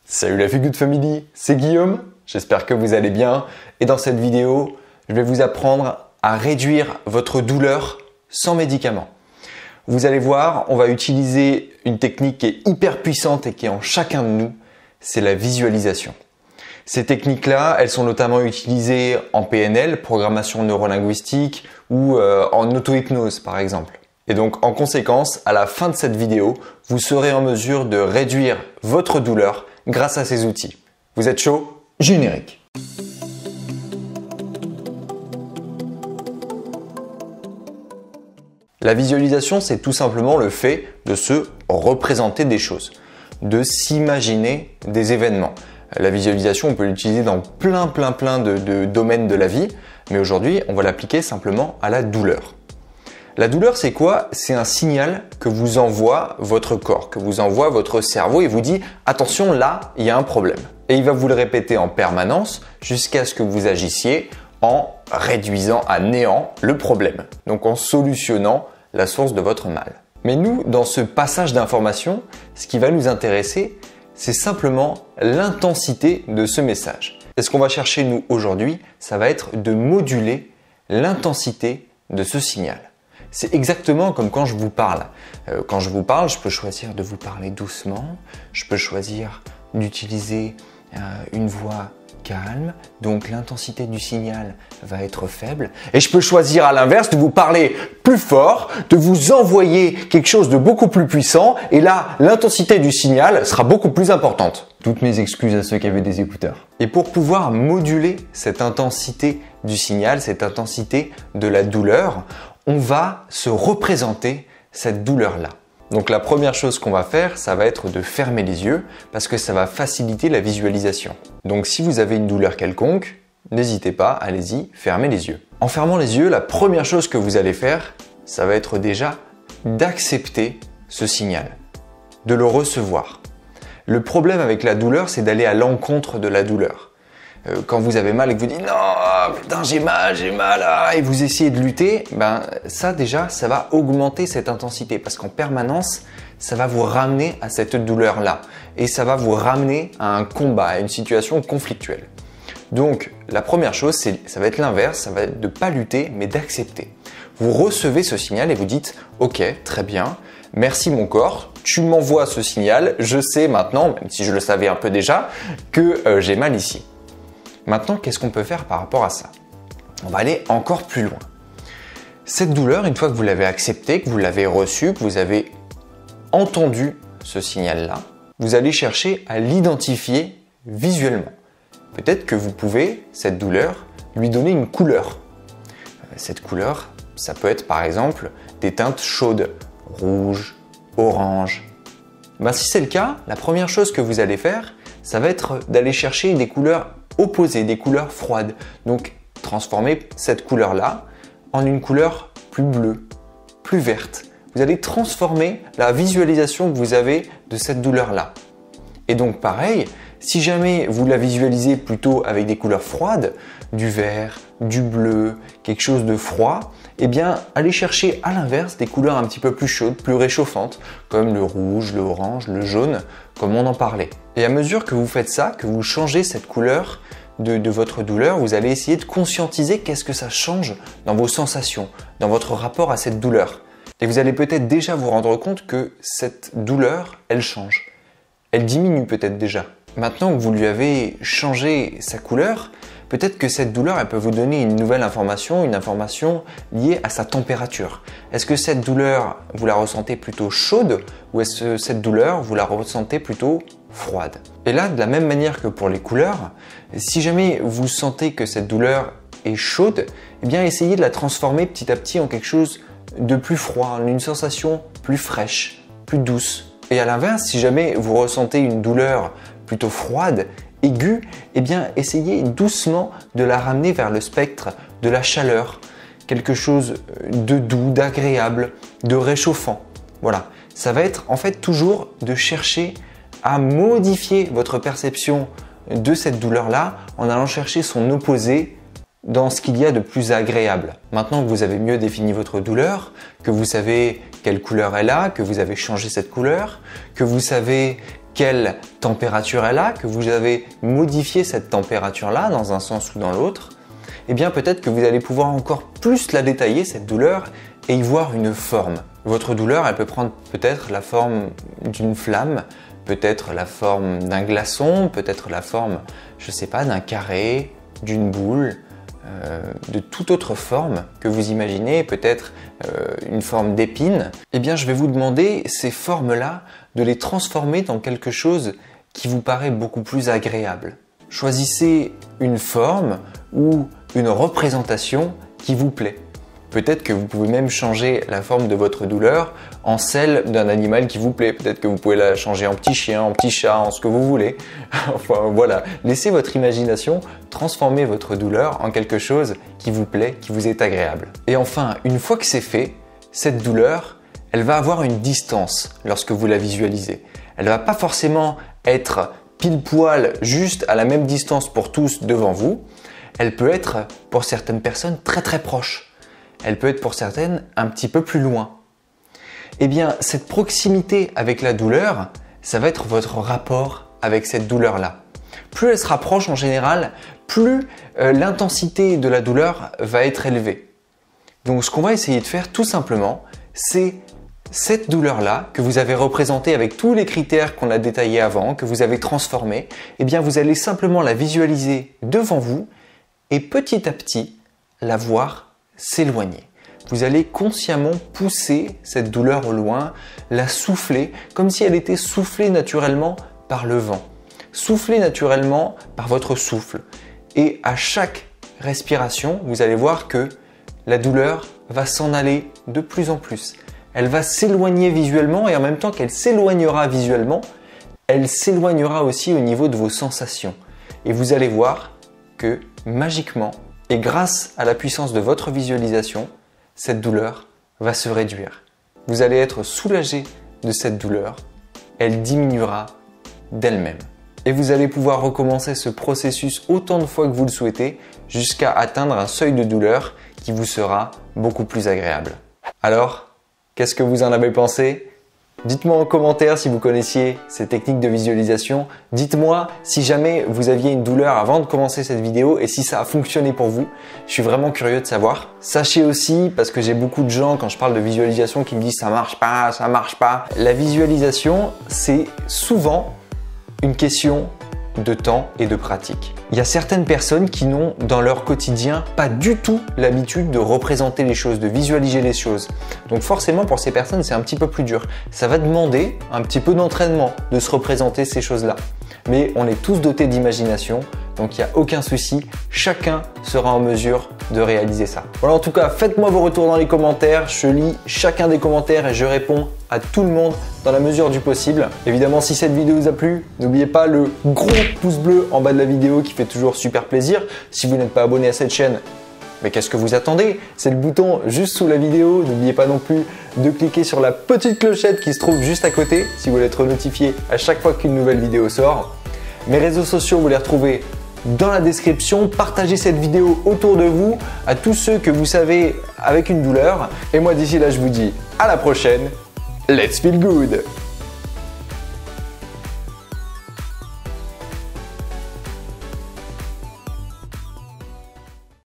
Salut la Feel Good Family, c'est Guillaume, j'espère que vous allez bien et dans cette vidéo, je vais vous apprendre à réduire votre douleur sans médicaments. Vous allez voir, on va utiliser une technique qui est hyper puissante et qui est en chacun de nous, c'est la visualisation. Ces techniques-là, elles sont notamment utilisées en PNL, programmation neurolinguistique ou en auto-hypnose par exemple. Et donc en conséquence, à la fin de cette vidéo, vous serez en mesure de réduire votre douleur grâce à ces outils. Vous êtes chaud? Générique. La visualisation, c'est tout simplement le fait de se représenter des choses, de s'imaginer des événements. La visualisation, on peut l'utiliser dans plein de domaines de la vie, mais aujourd'hui, on va l'appliquer simplement à la douleur. La douleur, c'est quoi? C'est un signal que vous envoie votre corps, que vous envoie votre cerveau et vous dit « Attention, là, il y a un problème ». Et il va vous le répéter en permanence jusqu'à ce que vous agissiez en réduisant à néant le problème, donc en solutionnant la source de votre mal. Mais nous, dans ce passage d'information, ce qui va nous intéresser, c'est simplement l'intensité de ce message. Et ce qu'on va chercher, nous, aujourd'hui, ça va être de moduler l'intensité de ce signal. C'est exactement comme quand je vous parle. Quand je vous parle, je peux choisir de vous parler doucement, je peux choisir d'utiliser une voix calme, donc l'intensité du signal va être faible. Et je peux choisir à l'inverse de vous parler plus fort, de vous envoyer quelque chose de beaucoup plus puissant, et là, l'intensité du signal sera beaucoup plus importante. Toutes mes excuses à ceux qui avaient des écouteurs. Et pour pouvoir moduler cette intensité du signal, cette intensité de la douleur, on va se représenter cette douleur-là. Donc la première chose qu'on va faire, ça va être de fermer les yeux parce que ça va faciliter la visualisation. Donc si vous avez une douleur quelconque, n'hésitez pas, allez-y, fermez les yeux. En fermant les yeux, la première chose que vous allez faire, ça va être déjà d'accepter ce signal, de le recevoir. Le problème avec la douleur, c'est d'aller à l'encontre de la douleur. Quand vous avez mal et que vous dites « Non, putain, j'ai mal, et vous essayez de lutter, ben ça déjà, ça va augmenter cette intensité parce qu'en permanence, ça va vous ramener à cette douleur-là et ça va vous ramener à un combat, à une situation conflictuelle. Donc, la première chose, ça va être l'inverse, ça va être de ne pas lutter, mais d'accepter. Vous recevez ce signal et vous dites « Ok, très bien, merci mon corps, tu m'envoies ce signal, je sais maintenant, même si je le savais un peu déjà, que j'ai mal ici. » Maintenant, qu'est-ce qu'on peut faire par rapport à ça? On va aller encore plus loin. Cette douleur, une fois que vous l'avez acceptée, que vous l'avez reçue, que vous avez entendu ce signal-là, vous allez chercher à l'identifier visuellement. Peut-être que vous pouvez, cette douleur, lui donner une couleur. Cette couleur, ça peut être par exemple des teintes chaudes, rouge, orange. Ben, si c'est le cas, la première chose que vous allez faire, ça va être d'aller chercher des couleurs opposées, des couleurs froides. Donc, transformer cette couleur-là en une couleur plus bleue, plus verte. Vous allez transformer la visualisation que vous avez de cette douleur-là. Et donc, pareil, si jamais vous la visualisez plutôt avec des couleurs froides, du vert, du bleu, quelque chose de froid, eh bien, allez chercher à l'inverse des couleurs un petit peu plus chaudes, plus réchauffantes, comme le rouge, le orange, le jaune, comme on en parlait. Et à mesure que vous faites ça, que vous changez cette couleur de votre douleur, vous allez essayer de conscientiser qu'est-ce que ça change dans vos sensations, dans votre rapport à cette douleur. Et vous allez peut-être déjà vous rendre compte que cette douleur, elle change. Elle diminue peut-être déjà. Maintenant que vous lui avez changé sa couleur, peut-être que cette douleur, elle peut vous donner une nouvelle information, une information liée à sa température. Est-ce que cette douleur, vous la ressentez plutôt chaude ou est-ce que cette douleur, vous la ressentez plutôt froide? Et là, de la même manière que pour les couleurs, si jamais vous sentez que cette douleur est chaude, eh bien essayez de la transformer petit à petit en quelque chose de plus froid, en une sensation plus fraîche, plus douce. Et à l'inverse, si jamais vous ressentez une douleur plutôt froide, aiguë, eh bien essayez doucement de la ramener vers le spectre de la chaleur, quelque chose de doux, d'agréable, de réchauffant. Voilà, ça va être en fait toujours de chercher à modifier votre perception de cette douleur-là en allant chercher son opposé dans ce qu'il y a de plus agréable. Maintenant que vous avez mieux défini votre douleur, que vous savez quelle couleur elle a, que vous avez changé cette couleur, que vous savez quelle température elle a, que vous avez modifié cette température-là dans un sens ou dans l'autre, eh bien peut-être que vous allez pouvoir encore plus la détailler, cette douleur, et y voir une forme. Votre douleur, elle peut prendre peut-être la forme d'une flamme, peut-être la forme d'un glaçon, peut-être la forme, je sais pas, d'un carré, d'une boule, de toute autre forme que vous imaginez, peut-être une forme d'épine. Eh bien, je vais vous demander ces formes-là de les transformer dans quelque chose qui vous paraît beaucoup plus agréable. Choisissez une forme ou une représentation qui vous plaît. Peut-être que vous pouvez même changer la forme de votre douleur en celle d'un animal qui vous plaît. Peut-être que vous pouvez la changer en petit chien, en petit chat, en ce que vous voulez. Enfin voilà, laissez votre imagination transformer votre douleur en quelque chose qui vous plaît, qui vous est agréable. Et enfin, une fois que c'est fait, cette douleur, elle va avoir une distance lorsque vous la visualisez. Elle ne va pas forcément être pile poil juste à la même distance pour tous devant vous. Elle peut être pour certaines personnes très très proche. Elle peut être pour certaines un petit peu plus loin. Eh bien, cette proximité avec la douleur, ça va être votre rapport avec cette douleur-là. Plus elle se rapproche en général, plus l'intensité de la douleur va être élevée. Donc ce qu'on va essayer de faire tout simplement, c'est cette douleur-là que vous avez représentée avec tous les critères qu'on a détaillés avant, que vous avez transformés, eh bien vous allez simplement la visualiser devant vous et petit à petit la voir s'éloigner. Vous allez consciemment pousser cette douleur au loin, la souffler comme si elle était soufflée naturellement par le vent, soufflée naturellement par votre souffle. Et à chaque respiration, vous allez voir que la douleur va s'en aller de plus en plus. Elle va s'éloigner visuellement et en même temps qu'elle s'éloignera visuellement, elle s'éloignera aussi au niveau de vos sensations. Et vous allez voir que magiquement, et grâce à la puissance de votre visualisation, cette douleur va se réduire. Vous allez être soulagé de cette douleur. Elle diminuera d'elle-même. Et vous allez pouvoir recommencer ce processus autant de fois que vous le souhaitez jusqu'à atteindre un seuil de douleur qui vous sera beaucoup plus agréable. Alors, qu'est-ce que vous en avez pensé ? Dites-moi en commentaire si vous connaissiez ces techniques de visualisation. Dites-moi si jamais vous aviez une douleur avant de commencer cette vidéo et si ça a fonctionné pour vous. Je suis vraiment curieux de savoir. Sachez aussi, parce que j'ai beaucoup de gens quand je parle de visualisation qui me disent ça marche pas, ça marche pas. La visualisation, c'est souvent une question de temps et de pratique. Il y a certaines personnes qui n'ont dans leur quotidien pas du tout l'habitude de représenter les choses, de visualiser les choses. Donc forcément pour ces personnes c'est un petit peu plus dur. Ça va demander un petit peu d'entraînement de se représenter ces choses-là. Mais on est tous dotés d'imagination, donc il n'y a aucun souci, chacun sera en mesure de réaliser ça. Voilà, en tout cas, faites-moi vos retours dans les commentaires, je lis chacun des commentaires et je réponds à tout le monde dans la mesure du possible. Évidemment, si cette vidéo vous a plu, n'oubliez pas le gros pouce bleu en bas de la vidéo qui fait toujours super plaisir. Si vous n'êtes pas abonné à cette chaîne, mais qu'est-ce que vous attendez? C'est le bouton juste sous la vidéo. N'oubliez pas non plus de cliquer sur la petite clochette qui se trouve juste à côté si vous voulez être notifié à chaque fois qu'une nouvelle vidéo sort. Mes réseaux sociaux, vous les retrouvez dans la description. Partagez cette vidéo autour de vous à tous ceux que vous savez avec une douleur. Et moi d'ici là, je vous dis à la prochaine. Let's feel good!